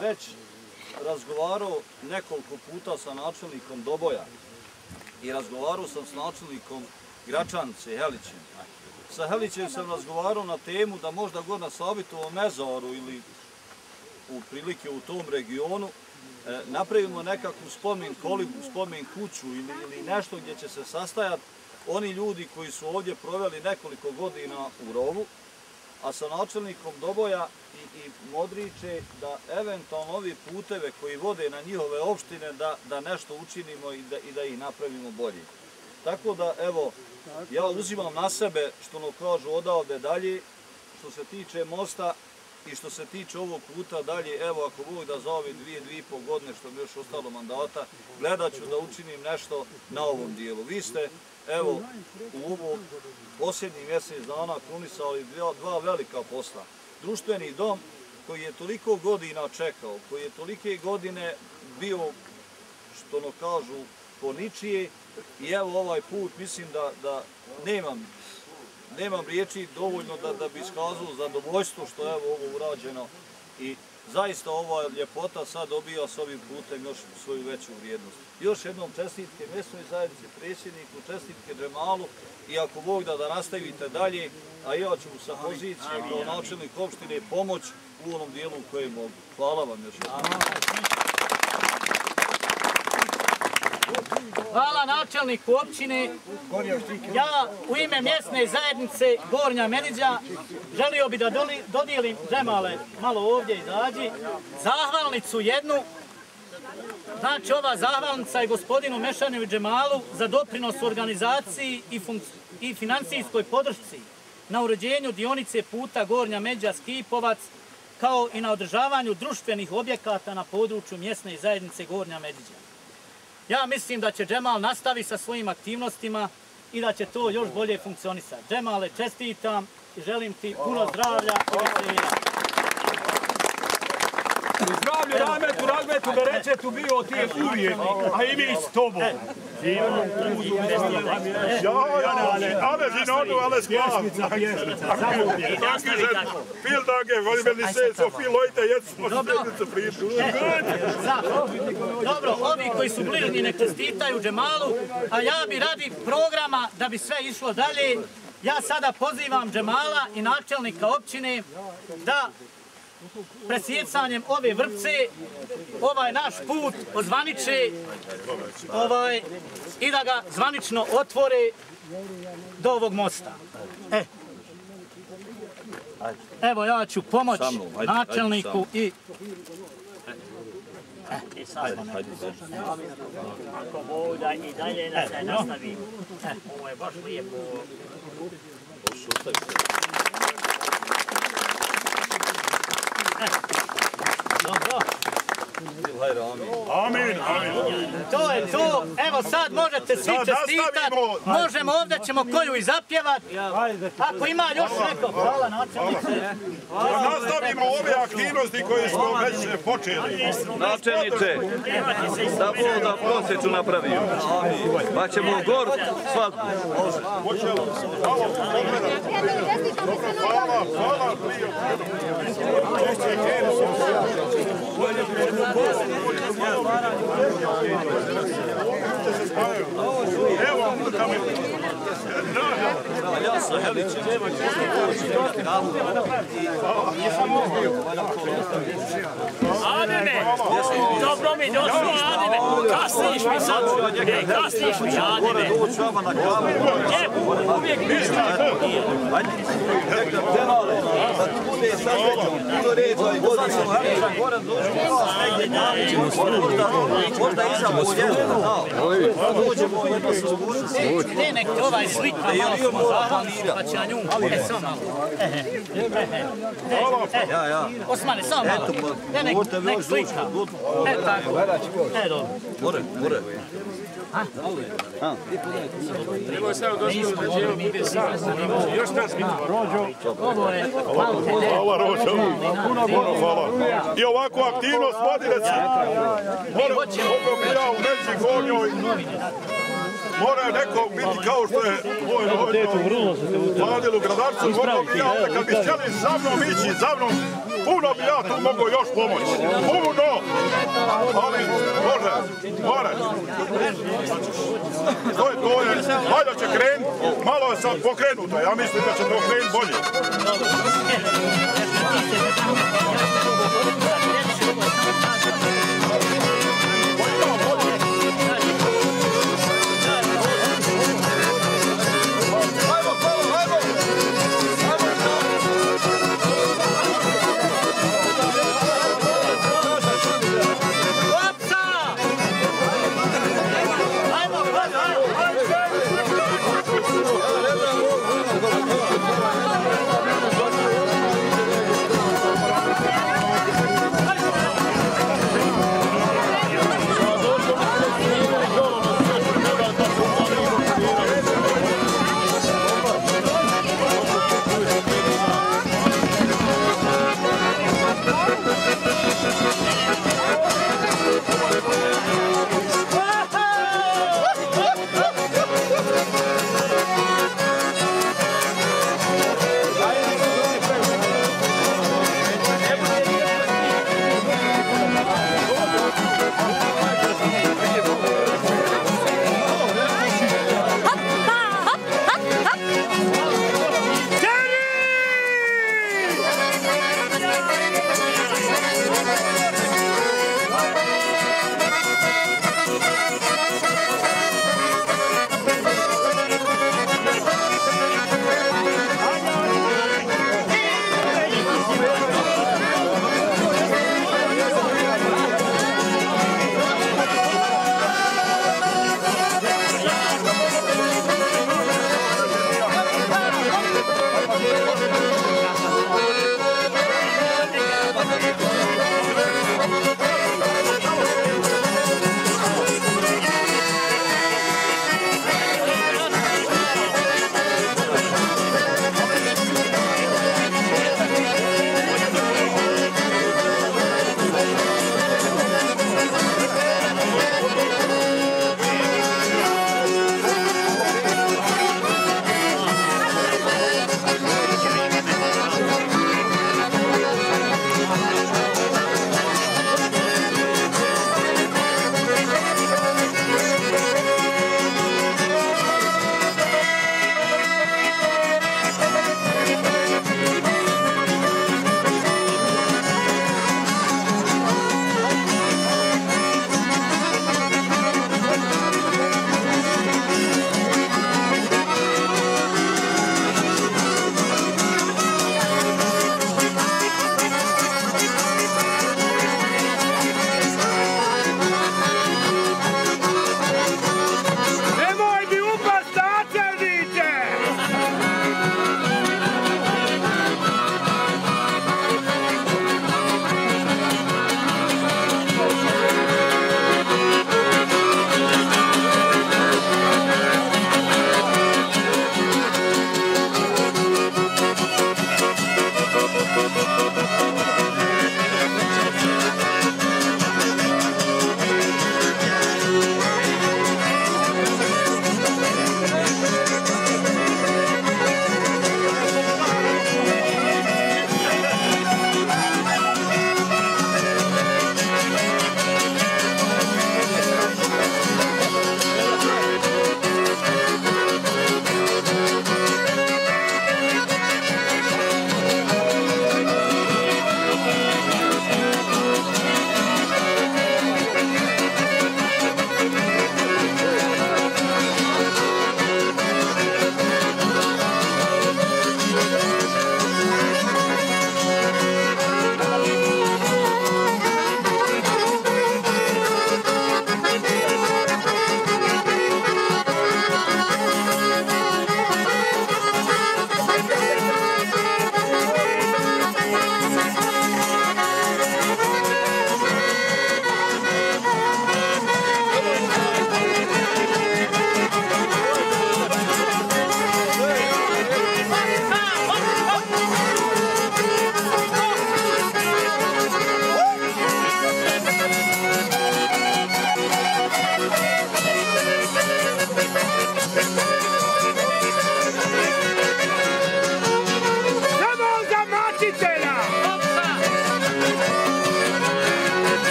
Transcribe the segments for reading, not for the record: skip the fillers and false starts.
već razgovarao nekoliko puta sa načelnikom Doboja i razgovarao sam s načelnikom Gračanice, Helićem. Sa Helićem sam razgovarao na temu da možda god na Savitovom mezoru ili u prilike u tom regionu napravimo nekakvu spomen kolibu, spomen kuću ili nešto gdje će se sastajati oni ljudi koji su ovdje proveli nekoliko godina u rovu, a sa načelnikom Doboja i Modriće da eventualno ovi puteve koji vode na njihove opštine da nešto učinimo i da ih napravimo bolje. Tako da, evo, ja uzimam na sebe, što nam kažu odavde dalje, što se tiče mosta i što se tiče ovog puta dalje, evo, ako Bog da za ove 2,5 godine, što mi još ostalo mandata, gledat ću da učinim nešto na ovom dijelu. Vi ste, evo, u ovo posljednjih mjesec dana krunisali dva velika posla. Društveni dom koji je toliko godina čekao, koji je tolike godine bio, što no kažu, po ničije, i evo ovaj put mislim da nemam riječi dovoljno da bi iskazao zadovoljstvo što je evo ovo urađeno i zaista ova ljepota sad dobija s ovim putem još svoju veću vrijednost. Još jednom čestitke mjesnoj zajednici, predsjedniku, čestitke Džemalu i ako Bog da nastavite dalje, a ja ću sa pozicije kao načelnik opštine pomoć u onom dijelu u kojem mogu. Hvala vam još. Hvala načelniku općine. Ja u ime mjesne zajednice Gornja Mediđa želio bi da dodijelim, Džemale, malo ovdje izađi, zahvalnicu jednu. Znači ova zahvalnica je gospodinu Mešanu i Džemalu za doprinos u organizaciji i financijskoj podršci na uređenju dionice puta Gornja Međa Skipovac, kao i na održavanju društvenih objekata na području mjesne zajednice Gornja Mediđa. Ja mislim da će Džemal nastaviti sa svojim aktivnostima i da će to još bolje funkcionisati. Džemale, čestitam i želim ti puno zdravlja i veselja. Zdravlju, Rahmetu, Berećetu bio ti je uvijek, a i mi s tobom. Alle sind Ordnung, alles klar. Dankeschön. Vielen Dank, weil wir nicht sehen, so viele Leute jetzt zufrieden. Dobro, ovi koji su bližnji nek čestitaju Džemalu, a ja bi radi programa da bi sve išlo dalje. Ja sada pozivam Džemala i načelnika općine da presjecanjem ove vrpce ovaj naš put ozvaniče i da ga zvanično otvore do ovog mosta. Evo ja ću pomoći načelniku i... Ako Bog da i dalje da se nastavi. Ovo je baš lijepo. Dobro. Amin, amin. To je to. Evo sad možete svi čestitati. Možemo ovdje, ćemo koju i zapjevati. Ako ima još neko. Hvala načelnice. Da nastavimo ove aktivnosti koje smo već počeli. Načelniče, da Bog da prosjeću napravio. Pa ćemo gor svadbu. Hvala, hvala. Evo, ja sa Helićem. Ademe, dobro mi došlo, Ademe. Kasniš mi sad. Kasniš mi, Ademe. Uvijek ništa. Da tu bude sasveđeno, puno ređa i vodi se Helića, Goran dođemo možda iza poljena. Dođemo jedno sa zvučnosti. Ne, nek te ovaj slika, malo smo zahvalni, pa će na nju. Samo malo. Osmane, samo malo. Nek slika. Tako. Dobro. More. Evo sad došli u ređenu, bude sad. Još nas vidimo. Ovo je malo te. Hvala Rođo, puno hvala. I ovakvu aktivnost vodite se. Ja u Meci Gornjoj. Mora neko biti kao što je moj Rođo. Vladil u Gradarcu. Kad bi htjeli za mnom ići, za mnom puno bi ja tu mogu još pomoći. Puno! Ali, Bože, Mare, to je, valjda će krenuti, malo je sad pokrenuto, ja mislim da će to krenuti bolje.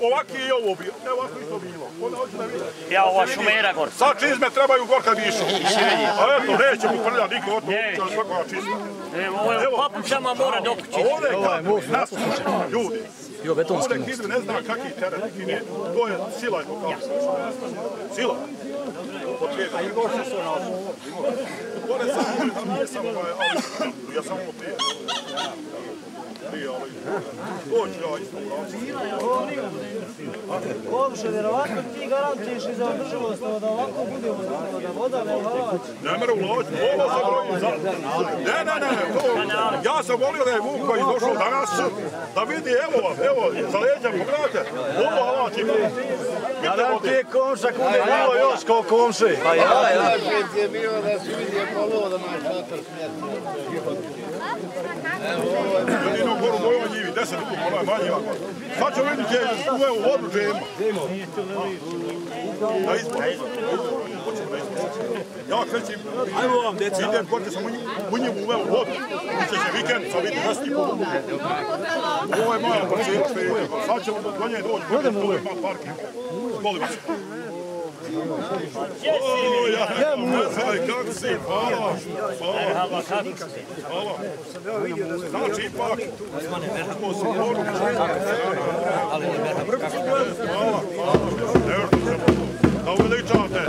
ovaki i ovo bilo. Ne, ovako isto bilo. Onda hoće da vidi. Ja, ova šumera gor. Sad čizme trebaju gor kad višu. A eto, neće mu prljati niko, oto će svakoga čizma. Evo, ovo je papučama mora dokući. A ovdje je kako, nasuče, ljudi. Ovdje Hidri ne zna kakvi teren kine. To je sila je pokazana. Sila. Potrijeda. I došli su na ovo. Ovo je samo, nije samo, ja samo prije. Dođi ja isto u Komše, vjerovatno ti garantuješ i za održivost, da ovako bude uzmano, da voda ne ulači. Ne mere ulači, ovo sam brojim. Ne, ja sam volio da je Vuk koji došao danas, da vidi, evo, za leđem, pogledajte, ovo ulači. Nadam ti je komša kude bilo još kao komši. Pa ja. Pet je bilo da si vidio polovo da naš šator smijeti. Jedino goru mojoj njivi, 10 ljudi, onaj manji ovako. Sad ćemo vidjeti gdje je uveo u vodu džema. Da izbog. Ja krećim, ajmo vam deci, idem gorke sam u njim uveo u vodu. Uče će vikend, sad vidim nešto i po. Ovo je moja parcela što je vidjeti. Sad ćemo do nje doći, ovo je mal parking. Zbolivić. O, ja mu nezaj, kako si, hvala. Znači, ipak, ovo su moru. Hvala. Da uveličate.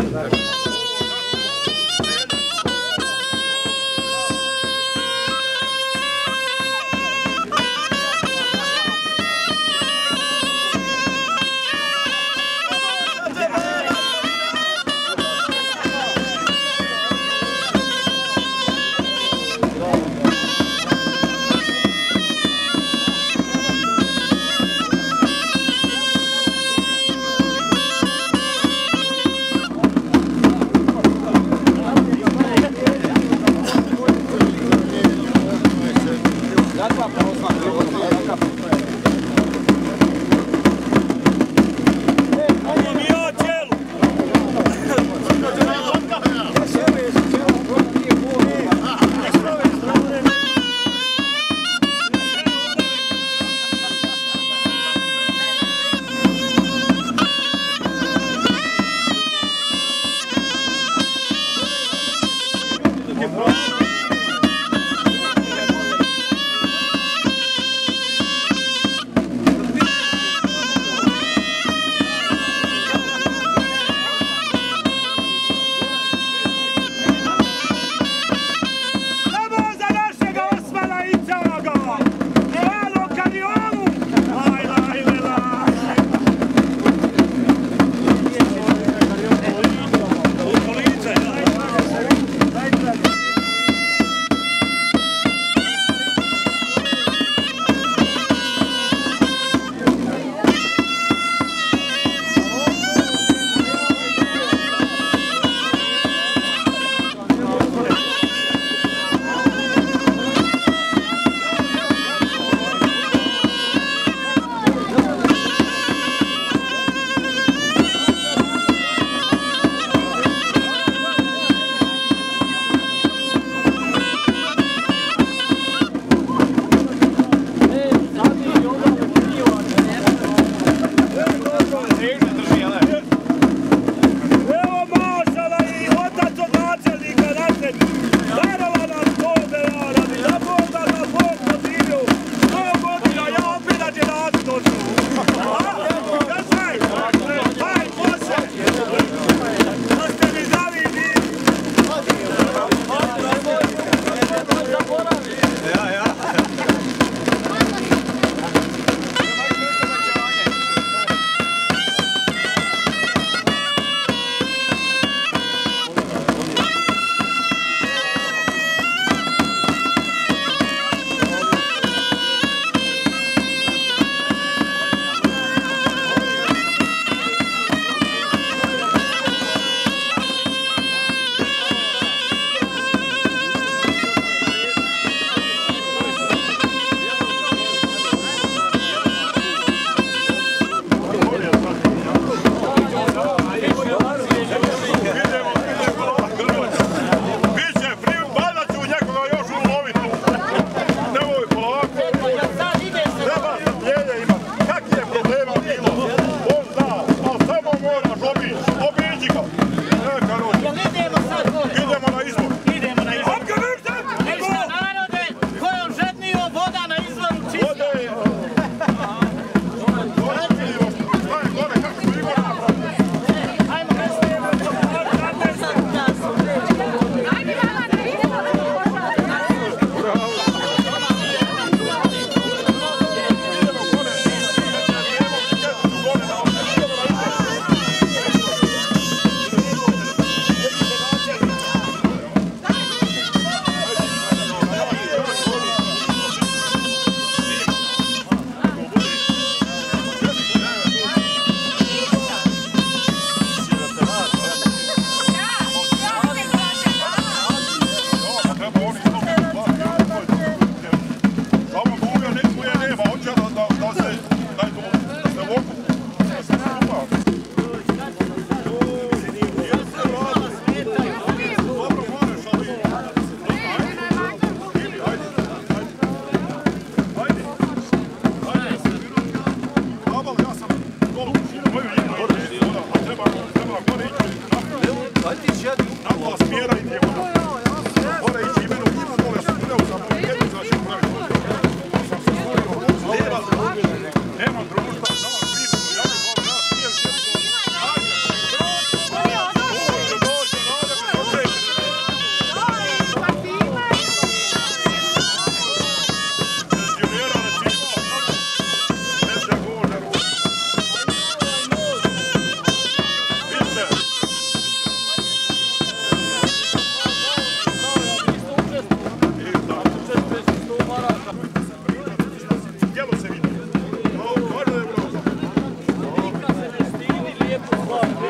2